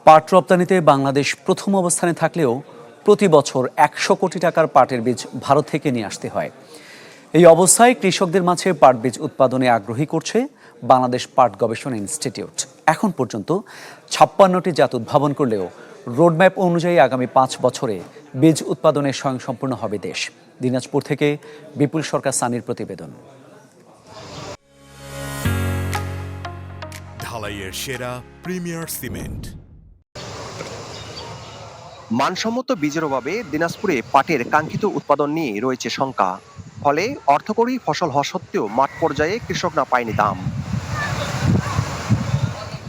পাট রপ্তানিতে বাংলাদেশ প্রথম অবস্থানে থাকলেও প্রতি বছর ১০০ কোটি টাকার পাটের বীজ ভারত থেকে নিয়ে আসতে হয়। এই অবস্থায় কৃষকদের মাঝে পাট বীজ উৎপাদনে আগ্রহী করছে বাংলাদেশ পাট গবেষণা ইনস্টিটিউট। এখন পর্যন্ত ৫৬টি জাত উদ্ভাবন করলেও রোডম্যাপ অনুযায়ী আগামী ৫ বছরে বীজ উৎপাদনে স্বয়ংসম্পূর্ণ হবে দেশ। দিনাজপুর থেকে বিপুল সরকার সানির প্রতিবেদন। ঢালাইয়ের সেরা প্রিমিয়ার সিমেন্ট। মানসম্মত বীজের অভাবে দিনাজপুরে পাটের কাঙ্ক্ষিত উৎপাদন নিয়ে রয়েছে শঙ্কা। ফলে অর্থকরী ফসল হওয়া সত্ত্বেও মাঠ পর্যায়ে কৃষকরা পায়নি দাম।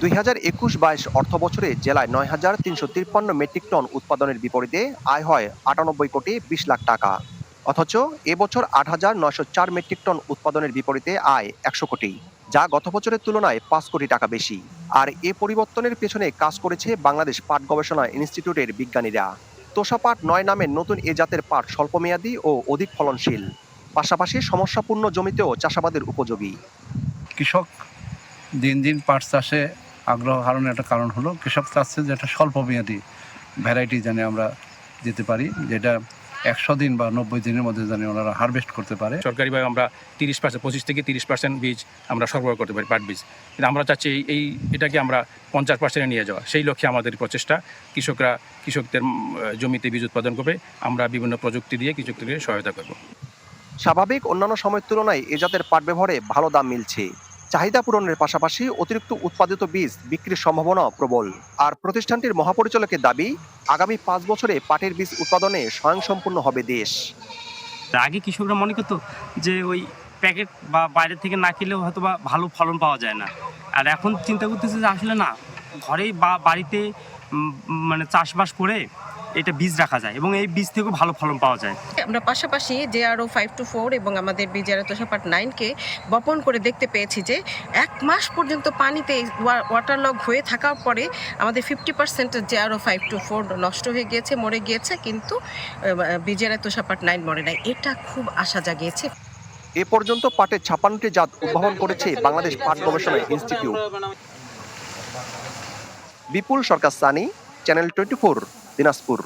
২০২১-২২ অর্থ বছরে জেলায় ৯,৩৫৩ মেট্রিক টন উৎপাদনের বিপরীতে আয় হয় ৯৮ কোটি ২০ লাখ টাকা। অথচ এবছর ৮,৯০৪ মেট্রিক টন উৎপাদনের বিপরীতে আয় ১০০ কোটি, যা গত বছরের তুলনায় ৫ কোটি টাকা বেশি। আর এ পরিবর্তনের পেছনে কাজ করেছে বাংলাদেশ পাট গবেষণা ইনস্টিটিউটের বিজ্ঞানীরা। তোষা পাট ৯ নামের নতুন এ জাতের পাট স্বল্পমেয়াদী ও অধিক ফলনশীল, পাশাপাশি সমস্যাপূর্ণ জমিতেও চাষাবাদের উপযোগী। কৃষক দিন দিন পাট চাষে আগ্রহ হারানোর একটা কারণ হলো কৃষক চাচ্ছে যে একটা স্বল্পমেয়াদী ভ্যারাইটি জানি আমরা দিতে পারি, যেটা ১০০ দিন বা ৯০ দিনের মধ্যে জানি ওনারা হারভেস্ট করতে পারে। সরকারিভাবে আমরা 30%, 25 থেকে 30% বীজ আমরা সরবরাহ করতে পারি, পাট বীজ। কিন্তু আমরা চাচ্ছি এটাকে আমরা 50% নিয়ে যাওয়া। সেই লক্ষ্যে আমাদের প্রচেষ্টা। কৃষকদের জমিতে বীজ উৎপাদন করবে, আমরা বিভিন্ন প্রযুক্তি দিয়ে কৃষকদেরকে সহায়তা করব। স্বাভাবিক অন্যান্য সময়ের তুলনায় এ জাতের পাট ব্যবহারে ভালো দাম মিলছে। চাহিদা পূরণের পাশাপাশি অতিরিক্ত উৎপাদিত বীজ বিক্রির সম্ভাবনা প্রবল। আর প্রতিষ্ঠানটির মহাপরিচালকের দাবি, আগামী ৫ বছরে পাটের বীজ উৎপাদনে স্বয়ংসম্পূর্ণ হবে দেশ। আগে কৃষকরা মনে করতো যে ওই প্যাকেট বা বাইরে থেকে না কিনলেও হয়তো বা ভালো ফলন পাওয়া যায় না। আর এখন চিন্তা করতেছে যে আসলে না, ঘরেই বা বাড়িতে মানে চাষবাস করে এটা বীজ রাখা যায় এবং এই বীজ থেকেও ভালো ফলন পাওয়া যায়। আমরা পাশাপাশি JRO 524 এবং আমাদের BJR তোষা পাট 9কে বপন করে দেখতে পেয়েছি যে ১ মাস পর্যন্ত পানিতে ওয়াটারলগ হয়ে থাকার পরে আমাদের 50% JRO 524 নষ্ট হয়ে গিয়েছে, মরে গিয়েছে, কিন্তু BJR তোষা পাট 9 মরে নাই। এটা খুব আশা জাগিয়েছে। এ পর্যন্ত পাটের ৫৬টি জাত উদ্ভাবন করেছে বাংলাদেশ পাট গবেষণা ইনস্টিটিউট। বিপুল সরকার সানি, চ্যানেল 24, দিনাজপুর।